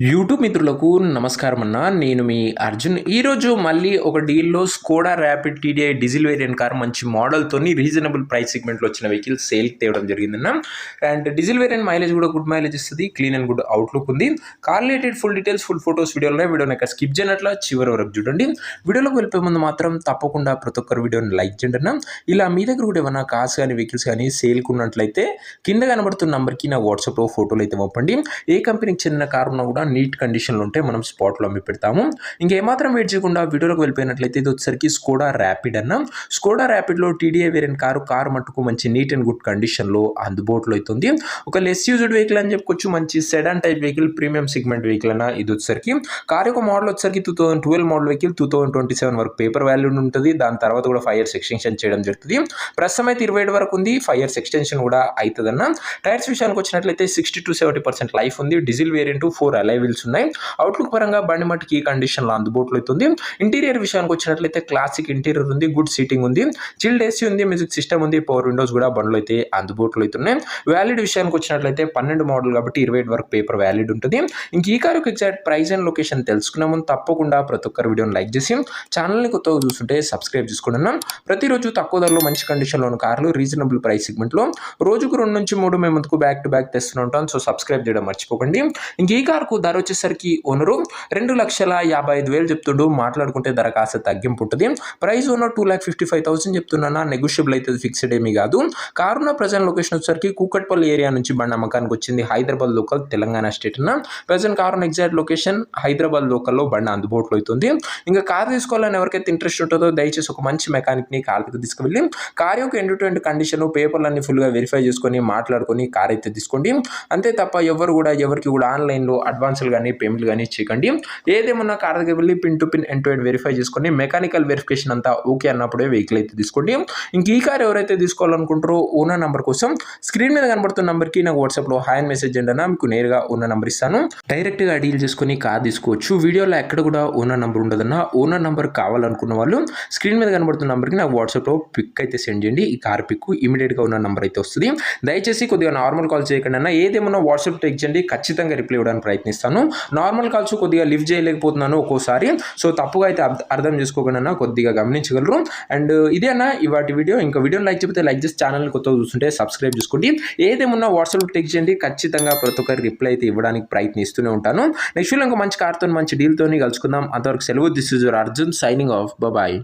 YouTube మిత్రులకు నమస్కారం అన్న. నేను మీ అర్జున్. ఈరోజు మళ్ళీ ఒక డీల్‌లో Skoda Rapid TDI diesel variant car మంచి మోడల్‌తోని రీజనబుల్ ప్రైస్ సెగ్మెంట్‌లో వచ్చిన వెహికల్ సేల్‌కి తేవడం జరిగిందన్న. అండ్ డీజిల్ వేరియంట్ మైలేజ్ కూడా గుడ్ మైలేజ్ ఇస్తది. క్లీన్ అండ్ గుడ్ అవుట్‌లుక్ ఉంది. Car related full details, full photos వీడియోని ఎక్కడ స్కిప్ చేయనట్ల చివరి వరకు చూడండి. వీడియోలోకి వెళ్ళిపోయే ముందు మాత్రం తప్పకుండా ప్రతి ఒక్కరు వీడియోని లైక్ చేయండి అన్న. ఇలా మీ దగ్గర కూడా ఏమైనా కార్స్ కానీ వెహికల్స్ కానీ సేల్‌కి ఉన్నట్లయితే కింద కనబడుతున్న నంబర్‌కి నా వాట్సాప్‌లో ఫోటోలు అయితే పంపండి. ఏ కంపెనీకి చెందిన కార్ ఉన్నా కూడా నీట్ కండిషన్లో ఉంటే మనం స్పాట్లో అమ్మి పెడతాము. ఇంకేమాత్రం వెయిట్ చేయకుండా వీడియోలోకి వెళ్ళిపోయినట్లయితే ఇది వచ్చేసరికి స్కోడా ర్యాపిడ్ అన్న. స్కోడా ర్యాపిడ్లో టీడీఐ వేరియంట్ కారు మట్టుకు మంచి నీట్ అండ్ గుడ్ కండిషన్లో అందుబాటులో అవుతుంది. ఒక లెస్ యూజ్డ్ వెహికల్ అని చెప్పుకోవచ్చు. మంచి sedan type vehicle, premium segment vehicle అన్న. ఇది వచ్చేసరికి కార్ యొక్క మోడల్ వచ్చేసరికి 2012 మోడల్ వెహికల్ 2027 వరకు పేపర్ వాల్యూ ఉంటుంది. దాని తర్వాత కూడా 5 years ఎక్స్టెన్షన్ చేయడం జరుగుతుంది. ప్రస్తుతం అయితే 27 వరకు ఉంది. 5 years ఎక్స్టెన్షన్ కూడా అవుతుందన్న. టైర్స్ విషయానికి వచ్చినట్లయితే 60 to 70% లైఫ్ ఉంది. డీజిల్ వేరియంట్ 4 alloy wheels ఉన్నాయి. అవుట్లుక్ పరంగా బండి మట్టుకి ఈ కండిషన్లో అందుబాటులో అవుతుంది. ఇంటీరియర్ విషయానికి వచ్చినట్లయితే క్లాసిక్ ఇంటీరియర్ ఉంది. గుడ్ సీటింగ్ ఉంది. చిల్డ్ ఏసీ ఉంది. మ్యూజిక్ సిస్టమ్ ఉంది. పవర్ విండోస్ కూడా బండ్లో అయితే అందుబాటులో అవుతున్నాయి. వ్యాలిడ్ విషయానికి వచ్చినట్లయితే 12 మోడల్ కాబట్టి 28 వరకు పేపర్ వ్యాలిడ్ ఉంటుంది. ఇంక ఈ car exact price and location తెలుసుకునే ముందు తప్పకుండా ప్రతి ఒక్కరు వీడియోని లైక్ చేసి ఛానల్ని కొత్తగా చూస్తుంటే సబ్స్క్రైబ్ చేసుకున్నాం. ప్రతిరోజు తక్కువ ధరలో మంచి కండిషన్లో ఉన్న కార్లు రీజనబుల్ ప్రైస్ సెగ్మెంట్లో రోజుకు 2 నుంచి 3 మేము ముందుకు బ్యాక్ టు బ్యాక్ తెస్తూనే ఉంటాం. సో సబ్స్క్రైబ్ చేయడం మర్చిపోకండి. ఇంక ఈ కారుకు ధర వచ్చేసరికి ఓనరు 2,55,000 చెప్తుండు. మాట్లాడుకుంటే ధర కాస్త తగ్గింపు ఉంటుంది. ప్రైస్ ఓనర్ 2,55,000 చెప్తున్నా. నెగోషియబుల్ అయితే ఫిక్స్డ్ ఏమీ కాదు. కారున్న ప్రజెంట్ లొకేషన్ వచ్చేసరికి కూకట్పల్లి ఏరియా నుంచి బండి అమ్మకానికి వచ్చింది. హైదరాబాద్ లోకల్, తెలంగాణ స్టేట్ అన్న. ప్రజెంట్ కారున్న ఎగ్జాక్ట్ లొకేషన్ హైదరాబాద్ లోకల్లో బండి అందుబాటులో అవుతుంది. ఇంకా కార్ తీసుకోవాలని ఎవరికైతే ఇంట్రెస్ట్ ఉంటుందో దయచేసి ఒక మంచి మెకానిక్ని కార్కి తీసుకువెళ్ళి కార్ యొక్క ఎండ్ టు ఎండ్ కండిషన్, పేపర్లన్నీ ఫుల్గా వెరిఫై చేసుకొని మాట్లాడుకొని కార్ అయితే తీసుకోండి. అంతే తప్ప ఎవరికి కూడా ఆన్లైన్లో అడ్వాన్సులు కానీ పేమెంట్లు కానీ చేయకండి. ఏదేమన్నా కార్ దగ్గర వెళ్ళి pin to pin end to end verify చేసుకొని మెకానికల్ వెరిఫికేషన్ అంతా ఓకే అన్నప్పుడే వెహికల్ అయితే తీసుకోండి. ఇంక ఈ కార్ ఎవరైతే తీసుకోవాలనుకుంటారో ఓనర్ నెంబర్ కోసం స్క్రీన్ మీద కనబడుతున్న నెంబర్కి నాకు వాట్సాప్లో హాయ్ అని మెసేజ్ చేయండి అన్న. మీకు నేరుగా ఓనర్ నెంబర్ ఇస్తాను. డైరెక్ట్గా డీల్ చేసుకొని కార్ తీసుకోవచ్చు. వీడియోలో ఎక్కడ కూడా ఓనర్ నెంబర్ ఉండదన్న. ఓనర్ నెంబర్ కావాలనుకున్న వాళ్ళు స్క్రీన్ మీద కనబడుతున్న నెంబర్కి నాకు వాట్సాప్లో పిక్ అయితే సెండ్ చేయండి. ఈ కార్ పిక్ ఇమీడియట్గా ఉన్న నెంబర్ అయితే వస్తుంది. దయచేసి కొద్దిగా నార్మల్ కాల్ చేయకండి అన్న. ఏదేమన్నా వాట్సాప్ టెక్స్ట్ చేయండి, ఖచ్చితంగా రిప్లై ఇవ్వడానికి ప్రయత్నిస్తాను. నార్మల్ కాల్స్ కొద్దిగా లిఫ్ట్ చేయలేకపోతున్నాను ఒక్కోసారి. సో తప్పుగా అయితే అర్థం చేసుకోకుండా కొద్దిగా గమనించగలరు. అండ్ ఇదే అన్న ఇవాటి వీడియో. ఇంకా వీడియోని లైక్ చెప్తే లైక్ చేసి ఛానల్ని కొత్తగా చూస్తుంటే సబ్స్క్రైబ్ చేసుకోండి. ఏదేమన్నా వాట్సాప్ టెక్స్ట్ చేయండి, ఖచ్చితంగా ప్రతి ఒక్కరి రిప్లై అయితే ఇవ్వడానికి ప్రయత్నిస్తూనే ఉంటాను. నెక్స్ట్ వీడియో ఇంకా మంచి కార్తో మంచి డీల్తో కలుసుకుందాం. అంతవరకు సెలవు. This is your Arjun signing off. Bye.